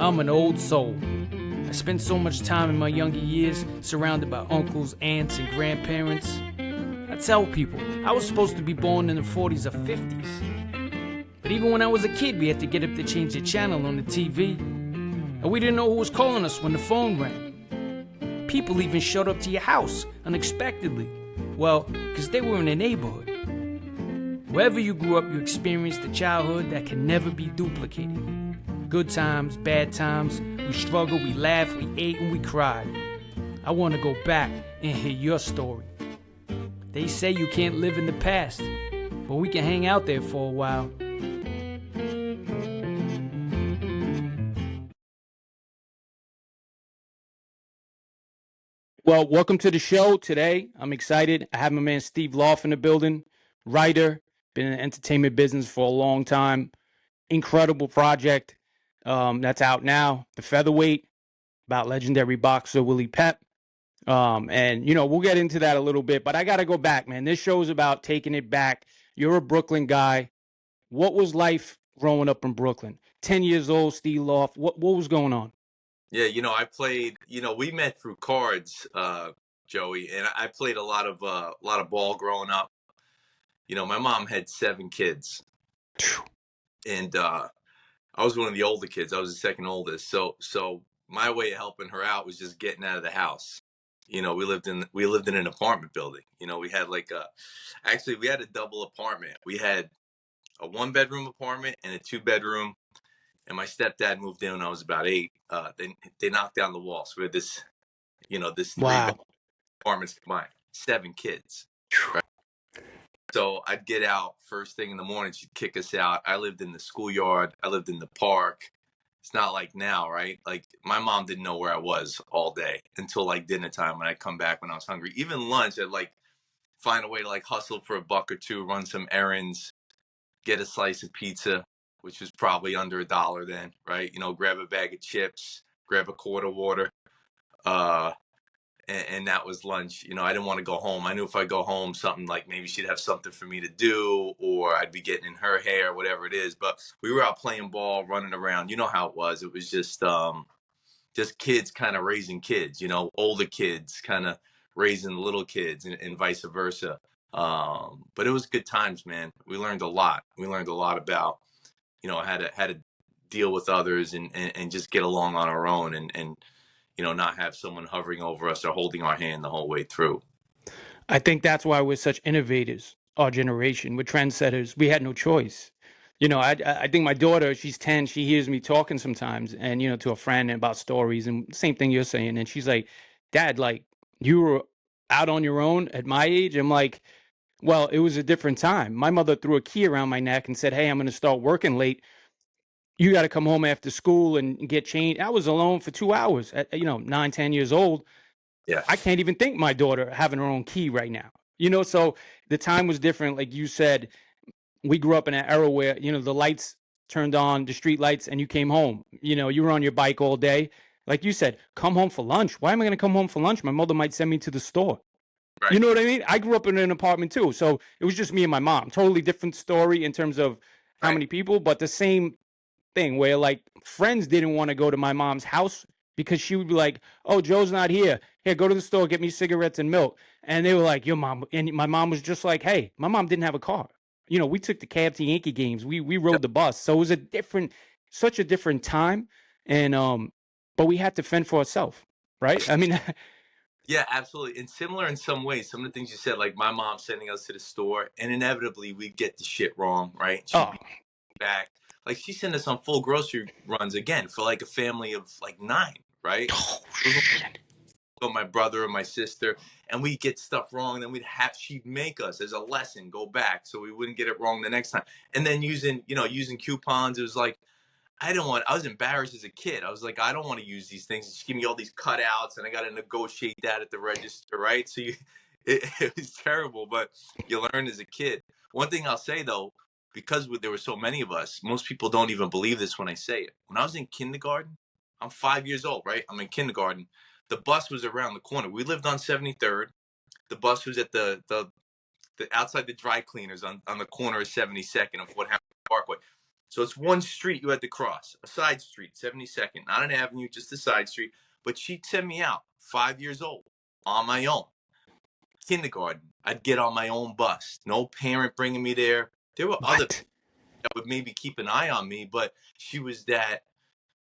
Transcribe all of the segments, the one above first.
I'm an old soul. I spent so much time in my younger years surrounded by uncles, aunts, and grandparents. I tell people I was supposed to be born in the 40s or 50s. But even when I was a kid, we had to get up to change the channel on the TV. And we didn't know who was calling us when the phone rang. People even showed up to your house unexpectedly. Well, because they were in the neighborhood. Wherever you grew up, you experienced a childhood that can never be duplicated. Good times, bad times, we struggled, we laughed, we ate, and we cried. I want to go back and hear your story. They say you can't live in the past, but we can hang out there for a while. Well, welcome to the show today. I'm excited. I have my man Steve Loff in the building, writer, been in the entertainment business for a long time. Incredible project that's out now, The Featherweight, about legendary boxer Willie Pep. And, you know, we'll get into that a little bit, but I got to go back, man. This show's about taking it back. You're a Brooklyn guy. What was life growing up in Brooklyn? 10 years old, Steve Loff. What was going on? Yeah, I played, we met through cards, Joey, and I played a lot of ball growing up. My mom had 7 kids, and I was one of the older kids. I was the second oldest. So my way of helping her out was just getting out of the house. We lived in an apartment building. We had we had a double apartment. We had a 1-bedroom apartment and a 2-bedroom. And my stepdad moved in when I was about 8. They knocked down the wall. So we had this 3 apartments combined, 7 kids. Right? So I'd get out first thing in the morning. She'd kick us out. I lived in the schoolyard. I lived in the park. It's not like now, right? Like my mom didn't know where I was all day until like dinner time when I'd come back when I was hungry. Even lunch, I'd find a way to hustle for $1 or $2, run some errands, get a slice of pizza, which was probably under $1 then, right? Grab a bag of chips, grab a quart of water, and that was lunch. I didn't want to go home. I knew if I go home, something like maybe she'd have something for me to do, or I'd be getting in her hair, whatever it is. But we were out playing ball, running around. You know how it was. It was just kids kind of raising kids, older kids kind of raising little kids and vice versa. But it was good times, man. We learned a lot. We learned a lot about, how to deal with others and just get along on our own and not have someone hovering over us or holding our hand the whole way through. I think that's why we're such innovators, our generation. We're trendsetters. We had no choice. I think my daughter, she's 10, she hears me talking sometimes and, to a friend about stories and same thing you're saying. And she's like, Dad, you were out on your own at my age? I'm like, well, it was a different time. My mother threw a key around my neck and said, hey, I'm going to start working late. You got to come home after school and get changed. I was alone for 2 hours at, 9, 10 years old. Yeah. I can't even think my daughter having her own key right now. So the time was different. Like you said, we grew up in an era where, the lights turned on, the street lights, and you came home. You were on your bike all day. Like you said, come home for lunch. Why am I going to come home for lunch? My mother might send me to the store. Right. You know what I mean? I grew up in an apartment too. So it was just me and my mom. Totally different story in terms of how many people, but the same thing where friends didn't want to go to my mom's house because she would be like, oh, Joe's not here. Here, go to the store, get me cigarettes and milk. And they were like, your mom. And my mom was just like, hey, my mom didn't have a car. We took the cab to Yankee games. We rode the bus. So it was such a different time. And, but we had to fend for ourselves, right? I mean, yeah, absolutely. And similar in some ways, some of the things you said, like my mom sending us to the store, and inevitably we'd get the shit wrong, right? She'd be back. She sent us on full grocery runs again for a family of 9, right? Oh, shit. So my brother and my sister, and we'd get stuff wrong. Then she'd make us as a lesson go back so we wouldn't get it wrong the next time. And then using coupons, it was I was embarrassed as a kid. I was like, I don't want to use these things. Just give me all these cutouts, and I got to negotiate that at the register, right? So it was terrible, but you learn as a kid. One thing I'll say though, because there were so many of us, most people don't even believe this when I say it. When I was in kindergarten, I'm 5 years old, right? I'm in kindergarten. The bus was around the corner. We lived on 73rd. The bus was at the outside the dry cleaners on the corner of 72nd and Fort Hamilton Parkway. So it's one street you had to cross, a side street, 72nd, not an avenue, just a side street. But she'd send me out, 5 years old, on my own. Kindergarten, I'd get on my own bus. No parent bringing me there. There were other What? that would maybe keep an eye on me, but she was that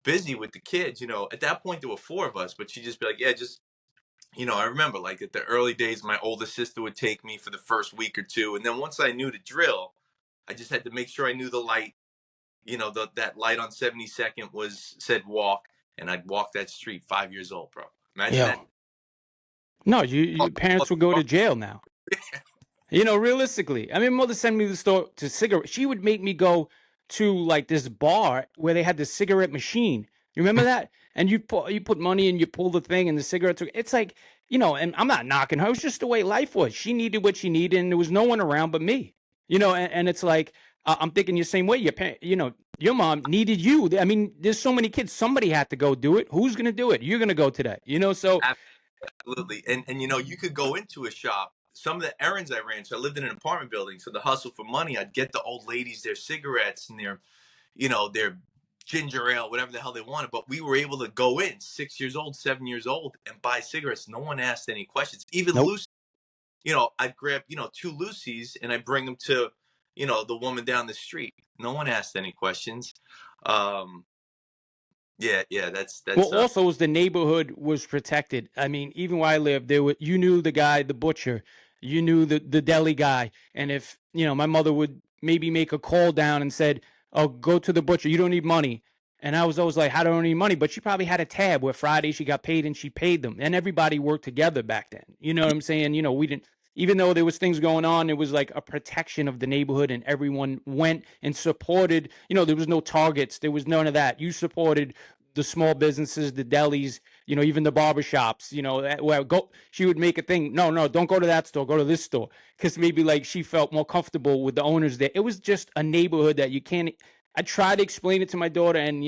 busy with the kids. At that point there were four of us, but she'd just be like, yeah, just I remember like at the early days, my older sister would take me for the first week or two. And then once I knew the drill, I just had to make sure I knew the light, that light on 72nd said walk. And I'd walk that street, 5 years old, bro. Imagine that. Yo. No, your parents would go to jail now. Realistically. I mean, mother sent me to the store to cigarette. She would make me go to like this bar where they had the cigarette machine. You remember that? And you put money and you pull the thing and the cigarettes. It's like, and I'm not knocking her. It was just the way life was. She needed what she needed and there was no one around but me. And it's like, I'm thinking the same way. Your mom needed you. I mean, there's so many kids. Somebody had to go do it. Who's going to do it? You're going to go today, so. Absolutely. And you could go into a shop. Some of the errands I ran, so I lived in an apartment building. So the hustle for money, I'd get the old ladies their cigarettes and their ginger ale, whatever the hell they wanted. But we were able to go in 6 years old, 7 years old and buy cigarettes. No one asked any questions. Even Nope. Lucy, I'd grab, two Lucy's and I'd bring them to, the woman down the street. No one asked any questions. Yeah, that's Well, also was the neighborhood was protected. I mean, even where I lived, you knew the guy, the butcher, you knew the deli guy, and if my mother would maybe make a call down and said, "Oh, go to the butcher. You don't need money," and I was always like, "How do I don't need money?" But she probably had a tab where Friday she got paid and she paid them, and everybody worked together back then. You know what I'm saying? We didn't. Even though there was things going on, it was like a protection of the neighborhood, and everyone went and supported. There was no targets, there was none of that. You supported the small businesses, the delis, even the barbershops, where she would make a thing. No, don't go to that store, go to this store. Cause maybe like she felt more comfortable with the owners there. It was just a neighborhood that you can't, I try to explain it to my daughter and,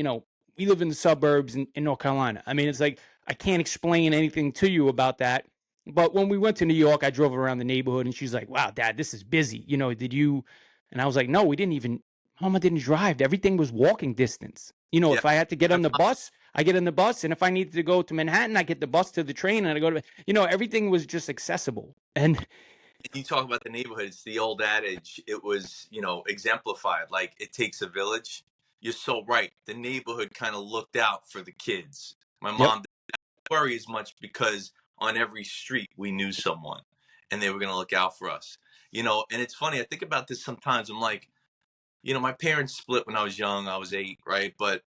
we live in the suburbs in North Carolina. I mean, it's like, I can't explain anything to you about that. But when we went to New York, I drove around the neighborhood and she's like, wow, Dad, this is busy. Did you? And I was like, no, we didn't even, Mama didn't drive. Everything was walking distance. If I had to get on the bus, I get on the bus. And if I needed to go to Manhattan, I get the bus to the train and I go to, everything was just accessible. And you talk about the neighborhood, it's the old adage. It was, exemplified. Like it takes a village. You're so right. The neighborhood kind of looked out for the kids. My mom didn't worry as much because on every street we knew someone and they were going to look out for us, and it's funny. I think about this sometimes. I'm like, my parents split when I was young. I was 8, right? But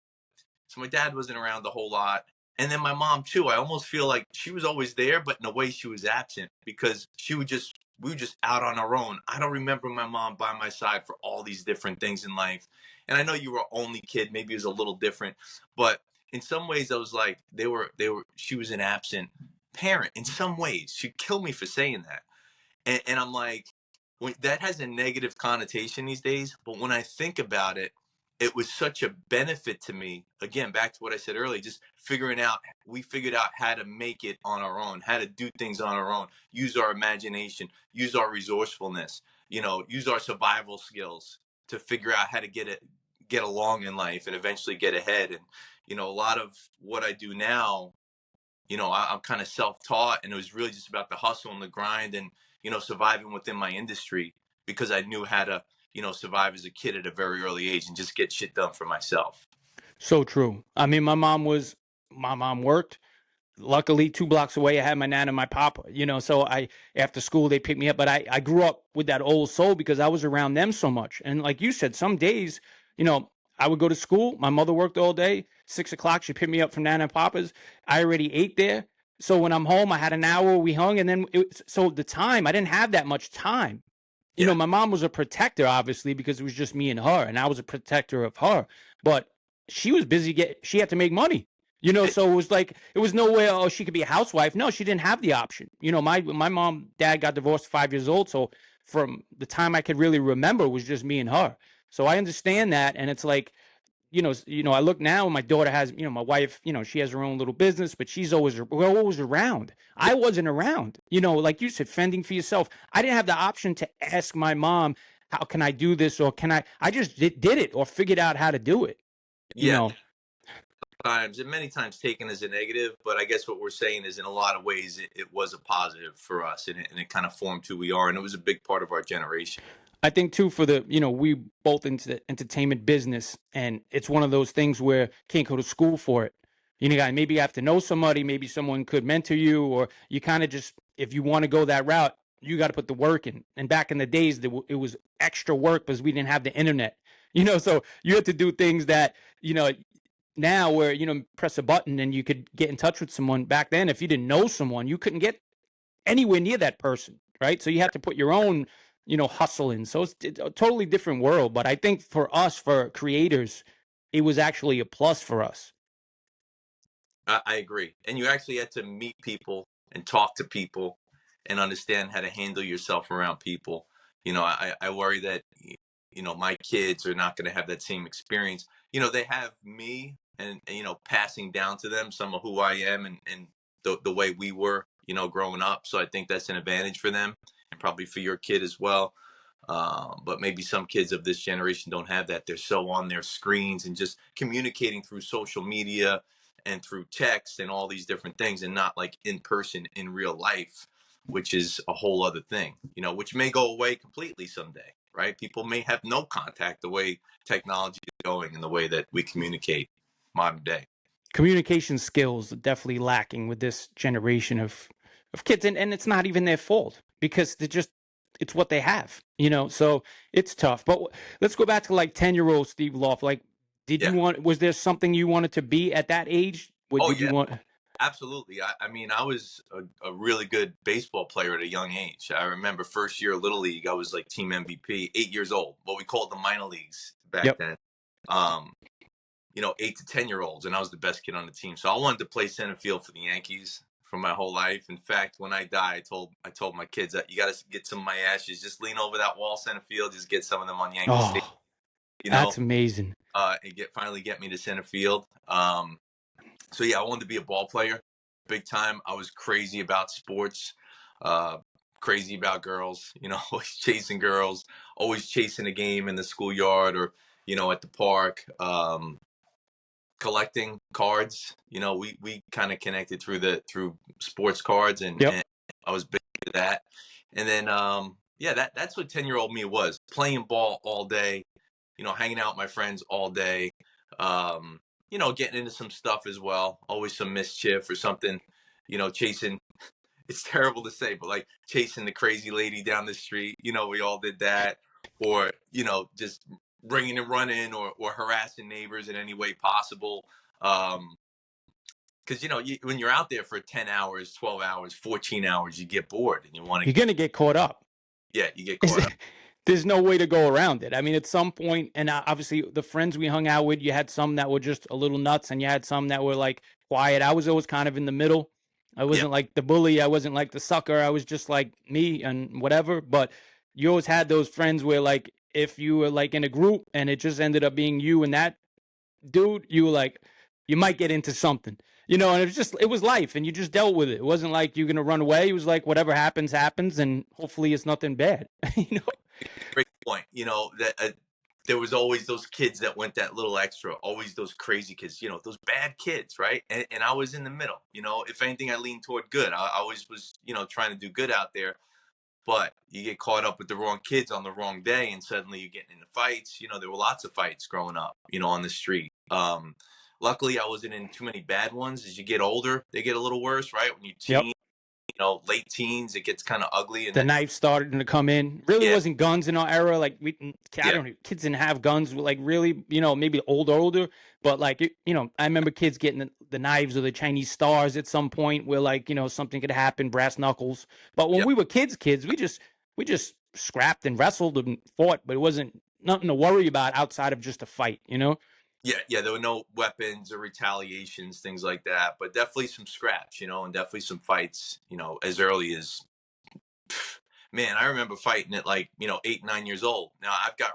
so my dad wasn't around a whole lot. And then my mom too. I almost feel like she was always there, but in a way she was absent because we were just out on our own. I don't remember my mom by my side for all these different things in life. And I know you were only kid, maybe it was a little different, but in some ways I was like, she was an absent parent in some ways. She'd kill me for saying that. And I'm like, that has a negative connotation these days, but when I think about it, it was such a benefit to me. Again, back to what I said earlier, just we figured out how to make it on our own, how to do things on our own, use our imagination, use our resourcefulness, use our survival skills to figure out how to get along in life and eventually get ahead. And, a lot of what I do now, I'm kind of self-taught, and it was really just about the hustle and the grind and, surviving within my industry because I knew how to, survive as a kid at a very early age and just get shit done for myself. So true. I mean, my mom worked. Luckily, 2 blocks away, I had my nana and my papa, so after school, they picked me up. But I grew up with that old soul because I was around them so much. And like you said, some days, I would go to school. My mother worked all day. 6 o'clock, she picked me up from nana and papa's. I already ate there. So when I'm home, I had an hour, we hung. And then, so the time, I didn't have that much time. My mom was a protector, obviously, because it was just me and her. And I was a protector of her. But she was busy she had to make money. So it was like, it was no way, oh, she could be a housewife. No, she didn't have the option. My mom, dad got divorced 5 years old. So from the time I could really remember, it was just me and her. So I understand that. And it's like, I look now, my daughter has, my wife, she has her own little business, but we're always around. I wasn't around, like you said, fending for yourself. I didn't have the option to ask my mom, how can I do this, or can I just did it or figured out how to do it, you Yeah, know. times and many times taken as a negative, but I guess what we're saying is in a lot of ways it was a positive for us, and it kind of formed who we are, and it was a big part of our generation. I think too, for the, we both into the entertainment business, and it's one of those things where can't go to school for it. Maybe you have to know somebody, maybe someone could mentor you, or you kind of just, if you want to go that route, you got to put the work in. And back in the days, it was extra work because we didn't have the internet, so you had to do things that, now where, press a button and you could get in touch with someone. Back then, if you didn't know someone, you couldn't get anywhere near that person, right? So you have to put your own, hustle in. So it's a totally different world. But I think for us, for creators, it was actually a plus for us. I agree, and you actually had to meet people and talk to people and understand how to handle yourself around people. I worry that my kids are not going to have that same experience. They have me, and passing down to them some of who I am, and the way we were, growing up. So I think that's an advantage for them, and probably for your kid as well. But maybe some kids of this generation don't have that. They're so on their screens and just communicating through social media and through text and all these different things, and not like in person in real life, which is a whole other thing, which may go away completely someday, right? People may have no contact the way technology is going and the way that we communicate modern day. Communication skills are definitely lacking with this generation of kids, and it's not even their fault because it's what they have, so it's tough. But let's go back to like 10-year-old Steve Loff. Like, Yeah. was there something you wanted to be at that age? What Oh did you yeah. want? Absolutely. I mean, I was a really good baseball player at a young age. I remember first year of Little League, I was like team MVP, 8 years old, what we called the minor leagues back Yep. then. 8 to 10 year olds, and I was the best kid on the team. So I wanted to play center field for the Yankees for my whole life. In fact, when I die, I told my kids that you got to get some of my ashes, just lean over that wall center field, just get some of them on Yankee Stadium, Oh, you know, that's amazing. and finally get me to center field. So yeah, I wanted to be a ball player, big time. I was crazy about sports, uh, crazy about girls. Always chasing girls, always chasing a game in the schoolyard or at the park. Collecting cards. We kind of connected through sports cards, and, Yep. and I was big into that. And then yeah, that's what 10-year-old me was, playing ball all day. Hanging out with my friends all day. Getting into some stuff as well. Always some mischief or something. Chasing. It's terrible to say, but like chasing the crazy lady down the street. We all did that. Or just bringing and running, or harassing neighbors in any way possible. Because when you're out there for 10 hours, 12 hours, 14 hours, you get bored and you want You're to. gonna get caught up. Yeah, you get caught up. There's no way to go around it. I mean, at some point, and obviously the friends we hung out with, you had some that were just a little nuts, and you had some that were like quiet. I was always kind of in the middle. I Yeah. wasn't like the bully. I wasn't like the sucker. I was just like me and whatever. But you always had those friends where, like, if you were like in a group and it just ended up being you and that dude, you were like, you might get into something, and it was life, and you just dealt with it. It wasn't like you're gonna run away. It was like whatever happens, happens, and hopefully it's nothing bad. Great point. That there was always those kids that went that little extra, always those crazy kids, those bad kids, right? And I was in the middle. If anything, I leaned toward good. I always was, trying to do good out there. But you get caught up with the wrong kids on the wrong day, and suddenly you're getting into fights. There were lots of fights growing up, on the street. Luckily, I wasn't in too many bad ones. As you get older, they get a little worse, right? When you Yep. teen, late teens, it gets kind of ugly. And The then, knife started to come in. Really yeah, wasn't guns in our era. Like I yeah, don't know, kids didn't have guns. Like really, maybe older. But like I remember kids getting the knives or the Chinese stars at some point where like something could happen, brass knuckles. But when yeah. we were kids, we just scrapped and wrestled and fought, but it wasn't nothing to worry about outside of just a fight. Yeah, there were no weapons or retaliations, things like that, but definitely some scraps, and definitely some fights, as early as, man, I remember fighting at like, 8, 9 years old. Now I've got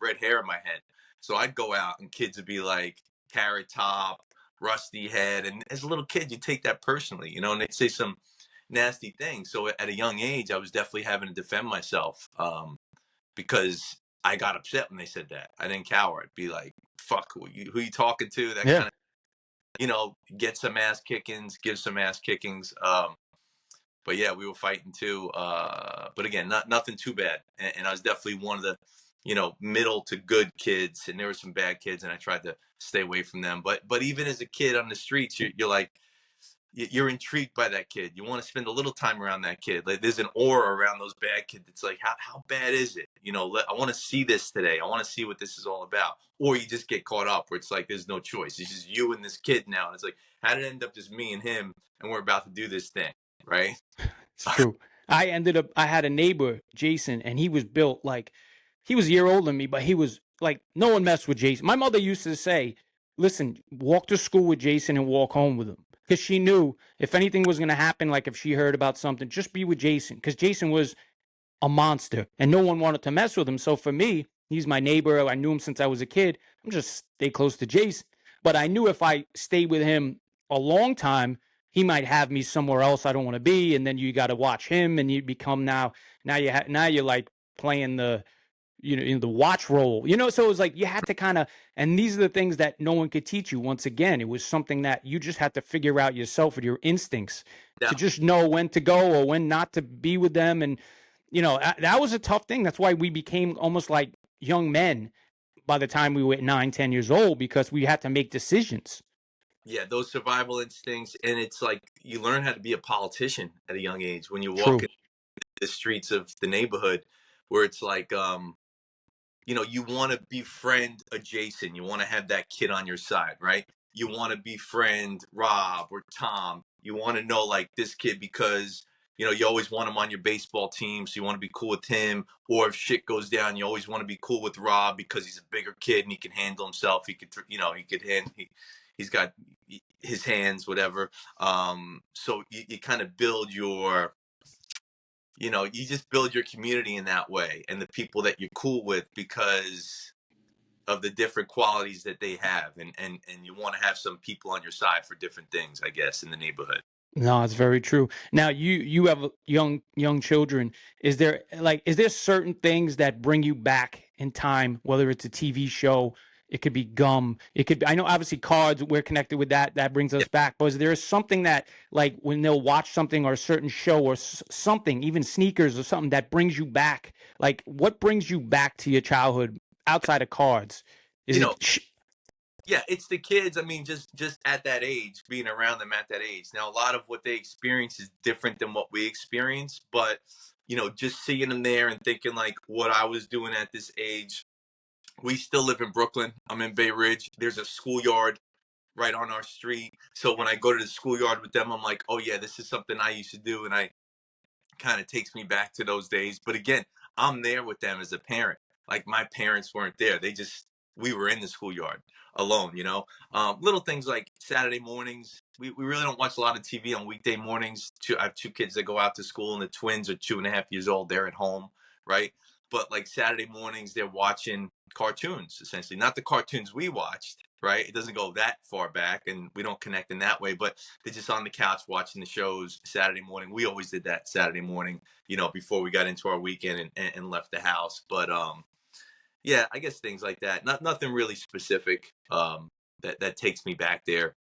red hair in my head. So I'd go out and kids would be like carrot top, rusty head. And as a little kid, you take that personally, and they'd say some nasty things. So at a young age, I was definitely having to defend myself. because I got upset when they said that. I didn't cower. I'd be like, fuck, who you talking to? That Yeah. kind of, get some ass kickings, give some ass kickings. But yeah, we were fighting too. But again, nothing too bad. And I was definitely one of the, middle to good kids. And there were some bad kids, and I tried to stay away from them. But even as a kid on the streets, you're like, you're intrigued by that kid. You want to spend a little time around that kid. Like, there's an aura around those bad kids. It's like, how bad is it? I want to see this today. I want to see what this is all about. Or you just get caught up where it's like, there's no choice. It's just you and this kid now. And it's like, how did it end up just me and him, and we're about to do this thing, right? It's true. I had a neighbor, Jason, and he was built like, he was a year older than me, but he was like, no one messed with Jason. My mother used to say, listen, walk to school with Jason and walk home with him. Because she knew if anything was going to happen, like if she heard about something, just be with Jason. Because Jason was a monster and no one wanted to mess with him. So for me, he's my neighbor. I knew him since I was a kid. I'm just stay close to Jason. But I knew if I stayed with him a long time, he might have me somewhere else I don't want to be. And then you got to watch him, and you become now you're like playing the, in the watch role, so it was like you had to kind of, and these are the things that no one could teach you. Once again, it was something that you just had to figure out yourself with your instincts Yeah. to just know when to go or when not to be with them. And, that was a tough thing. That's why we became almost like young men by the time we were 9, 10 years old, because we had to make decisions. Yeah, those survival instincts. And it's like you learn how to be a politician at a young age when you True. walk in the streets of the neighborhood, where it's like, you want to befriend a Jason. You want to have that kid on your side, right? You want to befriend Rob or Tom. You want to know, like, this kid because, you always want him on your baseball team. So you want to be cool with him. Or if shit goes down, you always want to be cool with Rob because he's a bigger kid and he can handle himself. He's got his hands, whatever. So you kind of build you just build your community in that way, and the people that you're cool with, because of the different qualities that they have, and you want to have some people on your side for different things, I guess, in the neighborhood. No, it's very true. Now you have young children. Is there certain things that bring you back in time, whether it's a TV show, it could be gum, it could be, I know obviously cards, we're connected with that brings us back. But is there something that, like, when they'll watch something or a certain show or something, even sneakers or something, that brings you back? Like, what brings you back to your childhood outside of cards? Is You it know, yeah, it's the kids. I mean, just at that age, being around them at that age. Now, a lot of what they experience is different than what we experience, but just seeing them there and thinking like what I was doing at this age. We still live in Brooklyn. I'm in Bay Ridge. There's a schoolyard right on our street. So when I go to the schoolyard with them, I'm like, oh yeah, this is something I used to do, and I kind of takes me back to those days. But again, I'm there with them as a parent. Like, my parents weren't there. We were in the schoolyard alone. Little things like Saturday mornings. We really don't watch a lot of TV on weekday mornings. I have two kids that go out to school, and the twins are 2.5 years old. They're at home, right? But like Saturday mornings, they're watching cartoons, essentially. Not the cartoons we watched, right? It doesn't go that far back, and we don't connect in that way, but they're just on the couch watching the shows Saturday morning. We always did that Saturday morning, before we got into our weekend and left the house. But yeah, I guess things like that. Nothing really specific that takes me back there,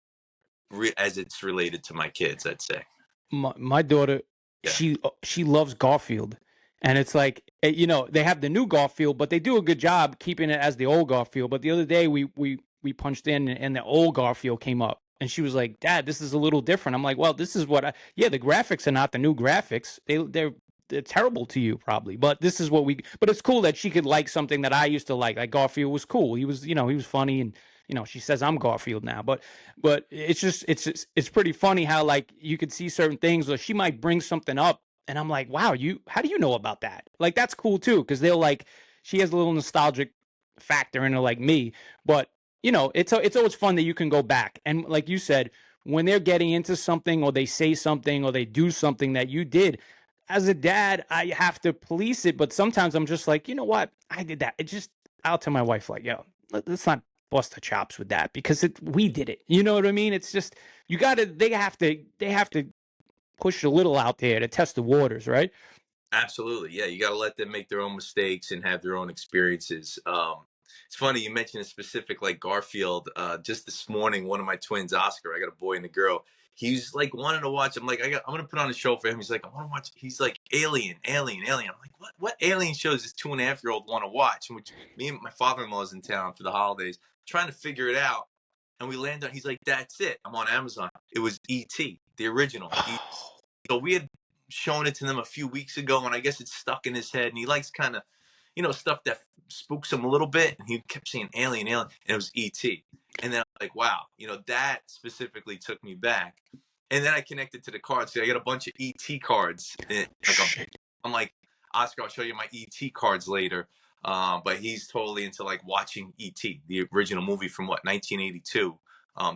as it's related to my kids, I'd say. my daughter, Yeah. she loves Garfield, and it's like, they have the new Garfield, but they do a good job keeping it as the old Garfield. But the other day we punched in, and the old Garfield came up, and she was like, Dad, this is a little different. I'm like, well, this is what the graphics are not the new graphics. They're terrible to you probably, but this is what but it's cool that she could like something that I used to like. Like, Garfield was cool. He was, he was funny, and she says I'm Garfield now, but it's pretty funny how, like, you could see certain things, or she might bring something up, and I'm like, wow, how do you know about that? Like, that's cool too, because they'll, like, she has a little nostalgic factor in her, like me. But it's always fun that you can go back, and like you said, when they're getting into something, or they say something, or they do something that you did. As a dad, I have to police it, but sometimes I'm just like, you know what? I did that. I'll tell my wife, like, yo, let's not bust the chops with that, because we did it. You know what I mean? It's just, they have to push a little out there to test the waters, right? Absolutely. Yeah, you got to let them make their own mistakes and have their own experiences. It's funny you mentioned a specific like Garfield. Just this morning, one of my twins, Oscar, I got a boy and a girl. He's like wanting to watch. I'm like, I'm gonna put on a show for him. He's like, I want to watch. He's like, Alien, Alien, Alien. I'm like, what alien shows does 2.5-year-old want to watch? And which me and my father-in-law is in town for the holidays, trying to figure it out. And we land on. He's like, that's it. I'm on Amazon. It was E.T., the original. So we had shown it to them a few weeks ago, and I guess it's stuck in his head. And he likes kind of, stuff that spooks him a little bit. And he kept saying Alien, Alien, and it was ET. And then I'm like, wow, that specifically took me back. And then I connected to the cards. So I got a bunch of ET cards. And I'm like, Oscar, I'll show you my ET cards later. But he's totally into like watching ET, the original movie from 1982,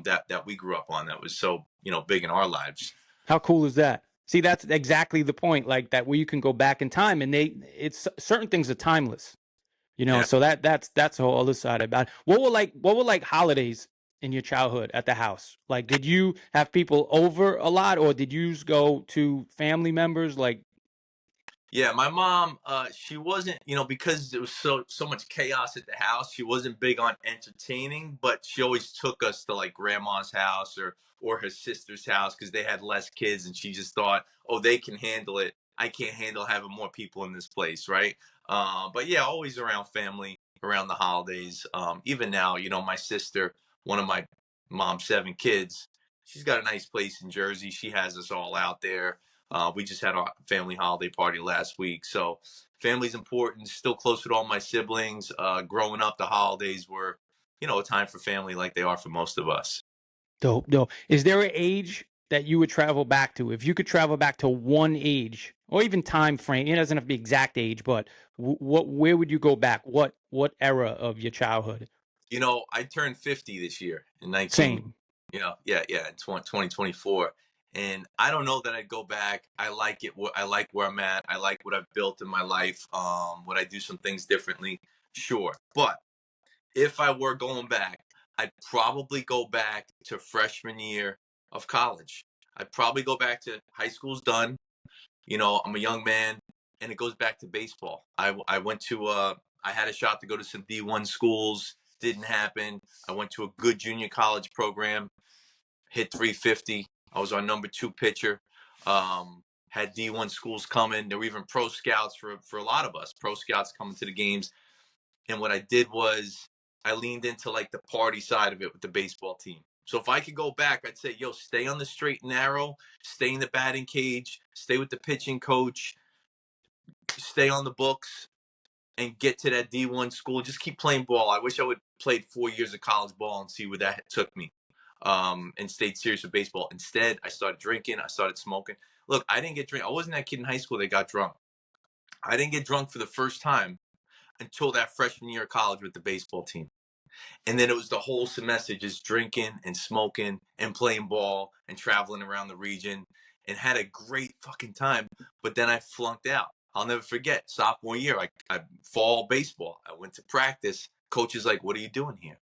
that we grew up on. That was so big in our lives. How cool is that? See, that's exactly the point, like that where you can go back in time and it's certain things are timeless, Yeah. so that's the whole other side about it. What were like holidays in your childhood at the house? Like, did you have people over a lot, or did you go to family members? Like, Yeah, my mom, she wasn't, because there was so much chaos at the house. She wasn't big on entertaining, but she always took us to like grandma's house or her sister's house because they had less kids, and she just thought, oh, they can handle it. I can't handle having more people in this place, right? But yeah, always around family, around the holidays. Even now, my sister, one of my mom's 7 kids, she's got a nice place in Jersey. She has us all out there. We just had our family holiday party last week. So family's important, still close with all my siblings. Growing up, the holidays were, a time for family like they are for most of us. dope. Is there an age that you would travel back to? If you could travel back to one age or even time frame, it doesn't have to be exact age, but where would you go back? What era of your childhood? I turned 50 this year in 19, Same. yeah, in 2024. And I don't know that I'd go back. I like it. I like where I'm at. I like what I've built in my life. Would I do some things differently? Sure. But if I were going back, I'd probably go back to freshman year of college. I'd probably go back to high school's done. I'm a young man, and it goes back to baseball. I went to I had a shot to go to some D1 schools. Didn't happen. I went to a good junior college program. Hit 350. I was our number 2 pitcher. Had D1 schools coming. There were even pro scouts for a lot of us. Pro scouts coming to the games. And what I did was I leaned into like the party side of it with the baseball team. So if I could go back, I'd say, yo, stay on the straight and narrow, stay in the batting cage, stay with the pitching coach, stay on the books, and get to that D1 school. Just keep playing ball. I wish I would played 4 years of college ball and see where that took me, and stayed serious with baseball. Instead, I started drinking. I started smoking. Look, I didn't get drunk. I wasn't that kid in high school that got drunk. I didn't get drunk for the first time until that freshman year of college with the baseball team. And then it was the whole semester just drinking and smoking and playing ball and traveling around the region and had a great fucking time. But then I flunked out. I'll never forget sophomore year, I fall baseball. I went to practice. Coach is like, what are you doing here?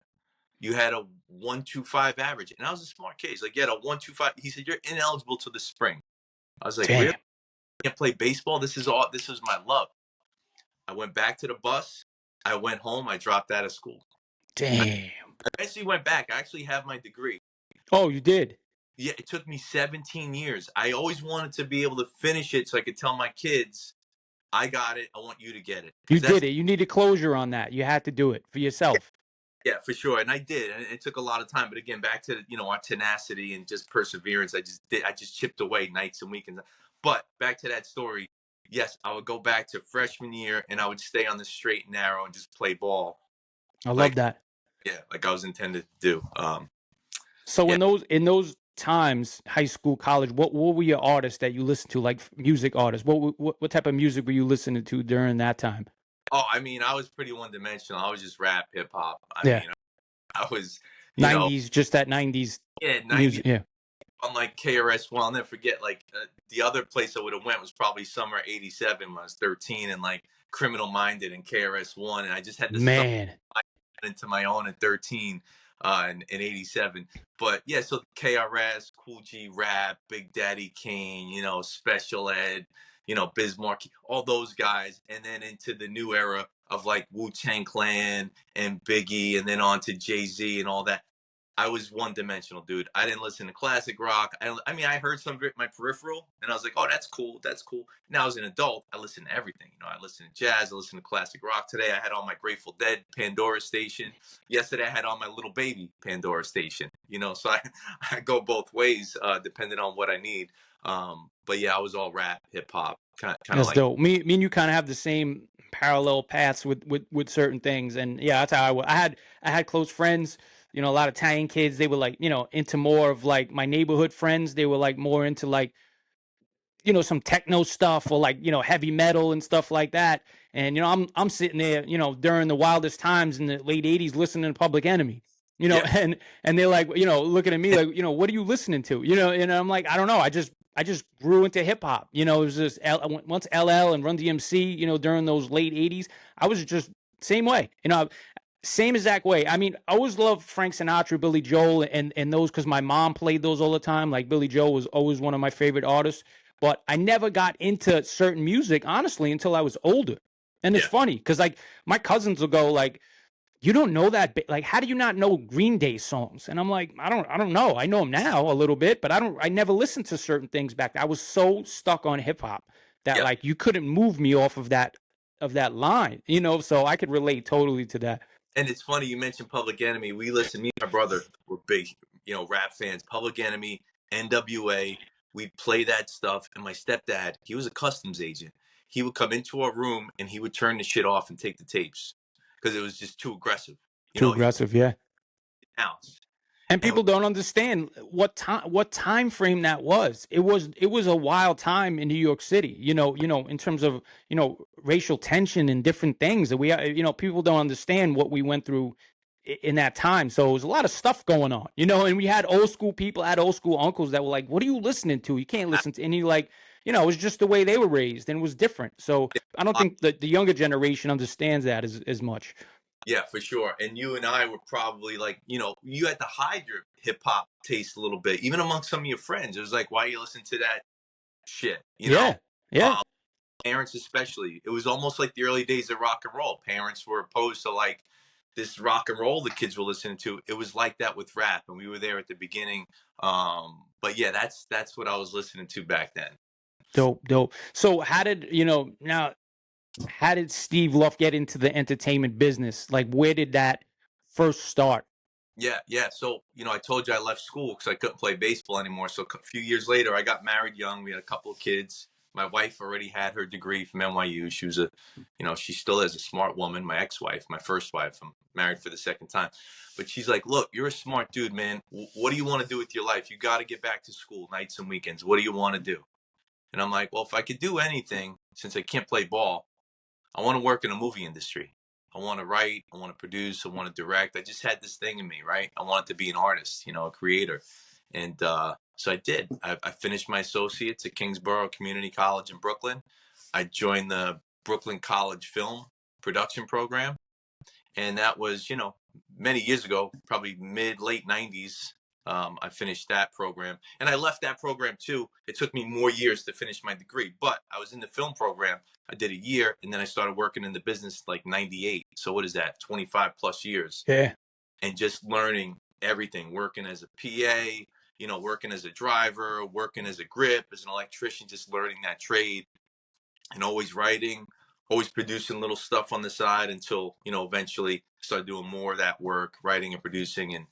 You had a 1.25 average. And I was a smart kid. He's like, you had a 1.25. He said, you're ineligible till the spring. I was like, really? Damn. I can't play baseball? This is my love. I went back to the bus. I went home. I dropped out of school. Damn. I actually went back. I actually have my degree. Oh, you did? Yeah, it took me 17 years. I always wanted to be able to finish it so I could tell my kids, I got it. I want you to get it. You did it. You needed closure on that. You had to do it for yourself. Yeah, for sure. And I did. And it took a lot of time. But again, back to, our tenacity and just perseverance. I just chipped away nights and weekends. But back to that story. Yes, I would go back to freshman year and I would stay on the straight and narrow and just play ball. I love that. Yeah, like I was intended to do. So yeah. in those times, high school, college, what were your artists that you listened to, like music artists? What type of music were you listening to during that time? Oh, I mean, I was pretty one-dimensional. I was just rap, hip hop. I Yeah. mean, I was, 90s, just that 90s yeah, 90s. music. Yeah. On like KRS-One, I'll never forget. Like the other place I would have went was probably summer '87 when I was 13, and like Criminal Minded and KRS-One, and I just had to Man. into my own at 13, in '87. But yeah, so KRS, Cool G, rap, Big Daddy Kane, Special Ed, Biz Markie, all those guys, and then into the new era of like Wu-Tang Clan and Biggie, and then on to Jay-Z and all that. I was one-dimensional, dude. I didn't listen to classic rock. I mean, I heard some of it in my peripheral, and I was like, "Oh, that's cool. That's cool." Now, as an adult, I listen to everything. I listen to jazz. I listen to classic rock. Today, I had on my Grateful Dead Pandora station. Yesterday, I had on my Little Baby Pandora station. So I go both ways, depending on what I need. But yeah, I was all rap, hip hop, kind of That's like. dope. Me and you kind of have the same parallel paths with certain things, and yeah, that's how I was. I had close friends, a lot of Italian kids. They were like, into more of like my neighborhood friends. They were like more into like, some techno stuff or like, heavy metal and stuff like that. And, I'm sitting there, during the wildest times in the late 80s listening to Public Enemy, Yeah, and they're like, looking at me like, what are you listening to? And I'm like, I don't know. I just grew into hip hop. It was just once LL and Run DMC, during those late 80s, I was just same way, same exact way. I mean, I always loved Frank Sinatra, Billy Joel, and those because my mom played those all the time. Like Billy Joel was always one of my favorite artists. But I never got into certain music, honestly, until I was older. And it's yeah. funny because like my cousins will go like, "You don't know that? Like, how do you not know Green Day songs?" And I'm like, I don't know. I know them now a little bit, but I never listened to certain things back then. I was so stuck on hip hop that Yeah. like you couldn't move me off of that line, So I could relate totally to that. And it's funny you mentioned Public Enemy. Me and my brother were big, rap fans. Public Enemy, NWA. We'd play that stuff. And my stepdad, he was a customs agent. He would come into our room and he would turn the shit off and take the tapes because it was just too aggressive. Too He aggressive, yeah. house. And And people don't understand what time frame that was. It was a wild time in New York City, in terms of, racial tension and different things that we, people don't understand what we went through in that time. So it was a lot of stuff going on, and we had old school people, had old school uncles that were like, "What are you listening to? You can't listen to," and you like, it was just the way they were raised and it was different. So I don't think that the younger generation understands that as much. yeah, for sure. And you and I were probably like, you had to hide your hip hop taste a little bit, even among some of your friends. It was like, why you listen to that shit? Yeah. Yeah. Parents especially. It was almost like the early days of rock and roll. Parents were opposed to like this rock and roll the kids were listening to. It was like that with rap, and we were there at the beginning. But yeah, that's what I was listening to back then. Dope. So how did how did Steve Loff get into the entertainment business? Like, where did that first start? Yeah. So, I told you I left school because I couldn't play baseball anymore. So a few years later, I got married young. We had a couple of kids. My wife already had her degree from NYU. She was she still is a smart woman. My ex-wife, my first wife. I'm married for the second time. But she's like, look, you're a smart dude, man. What do you want to do with your life? You got to get back to school nights and weekends. What do you want to do? And I'm like, well, if I could do anything, since I can't play ball, I want to work in the movie industry. I want to write. I want to produce. I want to direct. I just had this thing in me, right? I wanted to be an artist, a creator. And so I did. I finished my associates at Kingsborough Community College in Brooklyn. I joined the Brooklyn College Film Production Program. And that was, many years ago, probably late 90s. I finished that program. And I left that program too. It took me more years to finish my degree, but I was in the film program. I did a year, and then I started working in the business like 98. So what is that? 25 plus years. Yeah. And just learning everything, working as a PA, working as a driver, working as a grip, as an electrician, just learning that trade, and always writing, always producing little stuff on the side until, eventually started doing more of that work, writing and producing, and,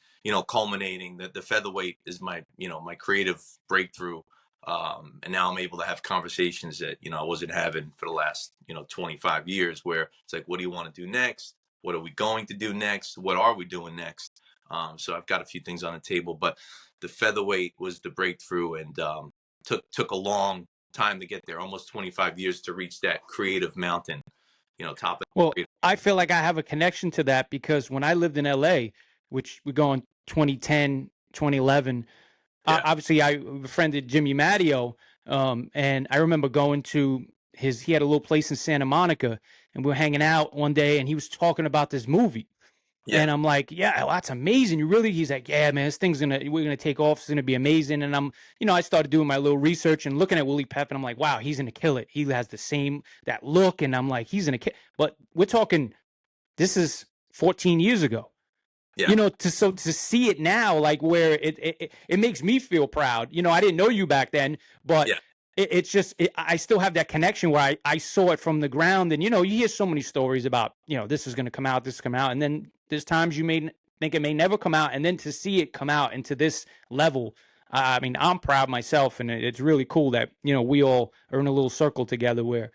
culminating that the Featherweight is my, my creative breakthrough. And now I'm able to have conversations that, I wasn't having for the last, 25 years, where it's like, what do you want to do next? What are we going to do next? What are we doing next? So I've got a few things on the table, but the Featherweight was the breakthrough, and took a long time to get there, almost 25 years to reach that creative mountain, top of. Well, I feel like I have a connection to that because when I lived in LA, which we go in 2010, 2011, Yeah. obviously I befriended Jimmy Matteo. And I remember going to he had a little place in Santa Monica, and we were hanging out one day and he was talking about this movie. Yeah. And I'm like, yeah, well, that's amazing. You really, he's like, yeah, man, we're going to take off. It's going to be amazing. And I started doing my little research and looking at Willie Pep, and I'm like, wow, he's going to kill it. He has that look. And I'm like, he's going to kill. But we're talking, this is 14 years ago. Yeah. To see it now, like where it makes me feel proud. I didn't know you back then, but Yeah. it's just I still have that connection where I saw it from the ground. And you hear so many stories about this is going to come out, and then there's times you may think it may never come out, and then to see it come out into this level, I mean, I'm proud myself, and it's really cool that we all are in a little circle together where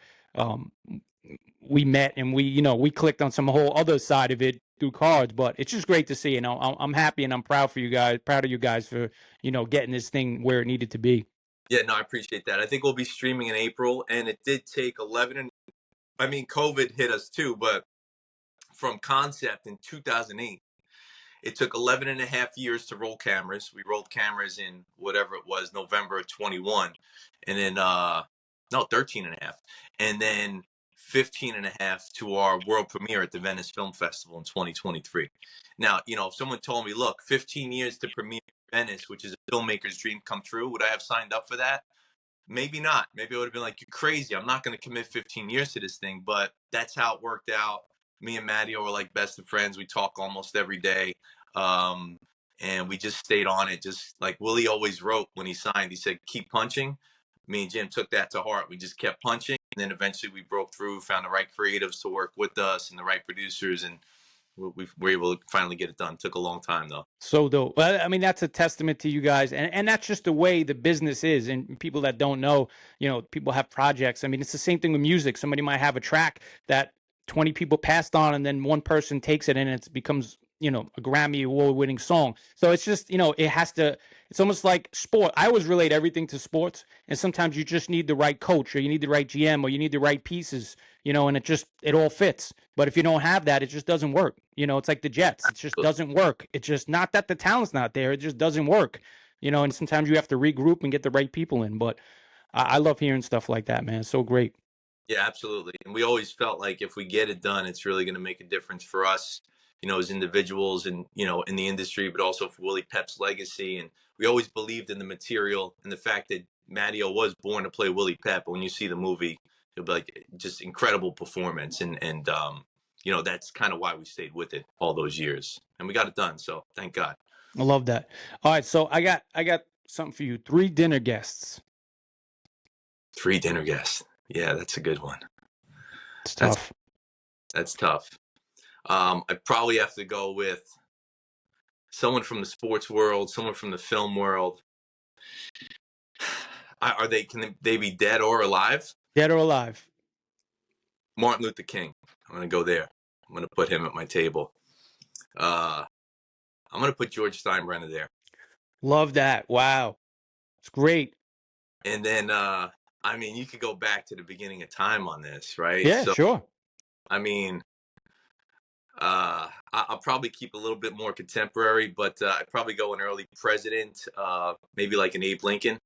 we met and we clicked on some whole other side of it through cards. But it's just great to see. I'm happy and I'm proud of you guys for getting this thing where it needed to be. Yeah, no, I appreciate that. I think we'll be streaming in April, and it did take 11 and I mean, COVID hit us too, but from concept in 2008, it took 11 and a half years to roll cameras. We rolled cameras in whatever it was, November of 21, and then no, 13 and a half, and then 15 and a half to our world premiere at the Venice Film Festival in 2023. Now, if someone told me, look, 15 years to premiere Venice, which is a filmmaker's dream come true, would I have signed up for that? Maybe not. Maybe I would have been like, you're crazy. I'm not going to commit 15 years to this thing, but that's how it worked out. Me and Matteo were like best of friends. We talk almost every day. And we just stayed on it. Just like Willie always wrote when he signed, he said, keep punching. Me and Jim took that to heart. We just kept punching. And then eventually we broke through, found the right creatives to work with us and the right producers. And we were able to finally get it done. It took a long time, though. So dope. Well, I mean, that's a testament to you guys. And that's just the way the business is. And people that don't know, people have projects. I mean, it's the same thing with music. Somebody might have a track that 20 people passed on, and then one person takes it and it becomes a Grammy award winning song. So it's just, it's almost like sport. I always relate everything to sports. And sometimes you just need the right coach, or you need the right GM, or you need the right pieces, and it all fits. But if you don't have that, it just doesn't work. It's like the Jets. It just doesn't work. It's just not that the talent's not there. It just doesn't work, and sometimes you have to regroup and get the right people in. But I love hearing stuff like that, man. It's so great. Yeah, absolutely. And we always felt like if we get it done, it's really going to make a difference for us, as individuals and, in the industry, but also for Willie Pep's legacy. And we always believed in the material and the fact that Matteo was born to play Willie Pep. But when you see the movie, it'll be like just incredible performance. And that's kind of why we stayed with it all those years. And we got it done. So thank God. I love that. All right. So I got something for you. 3 dinner guests. 3 dinner guests. Yeah, that's a good one. It's tough. That's tough. I probably have to go with someone from the sports world, someone from the film world. Can they be dead or alive? Dead or alive. Martin Luther King. I'm going to go there. I'm going to put him at my table. I'm going to put George Steinbrenner there. Love that. Wow. It's great. And then, you could go back to the beginning of time on this, right? Yeah, sure. I mean, I'll probably keep a little bit more contemporary, but I'd probably go an early president, maybe like an Abe Lincoln.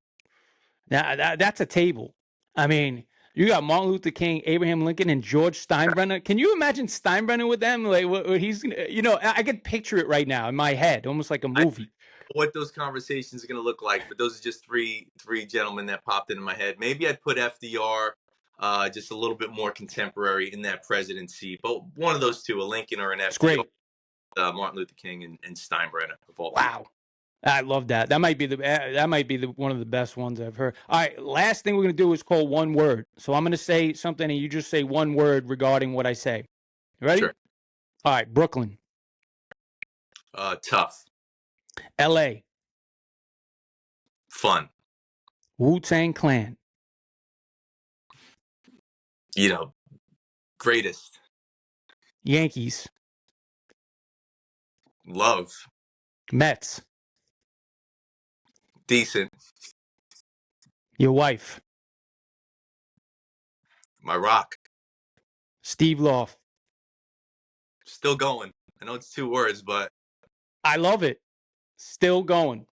Now, that's a table. I mean, you got Martin Luther King, Abraham Lincoln, and George Steinbrenner. Can you imagine Steinbrenner with them? Like, what he's, I can picture it right now in my head, almost like a movie. What those conversations are going to look like, but those are just three gentlemen that popped into my head. Maybe I'd put FDR, just a little bit more contemporary in that presidency, but one of those two, a Lincoln or an FDR. Great. Martin Luther King and Steinbrenner. Wow. I love that. That might be one of the best ones I've heard. All right, last thing we're going to do is call one word. So I'm going to say something and you just say one word regarding what I say. You ready? Sure. All right, Brooklyn. Tough. LA. Fun. Wu-Tang Clan. Greatest. Yankees. Love. Mets. Decent. Your wife. My rock. Steve Loff. Still going. I know it's 2 words, but I love it. Still going.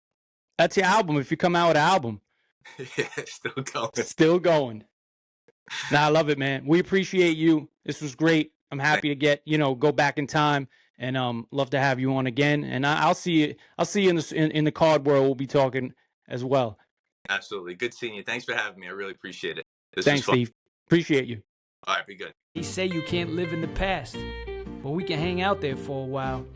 That's your album if you come out with an album. Yeah, still going. Still going. Nah, I love it, man. We appreciate you. This was great. I'm happy to get, go back in time and love to have you on again. And I'll see you in the card world. We'll be talking as well. Absolutely. Good seeing you. Thanks for having me. I really appreciate it. This was Thanks, fun. Steve. Appreciate you. All right, be good. They say you can't live in the past, but we can hang out there for a while.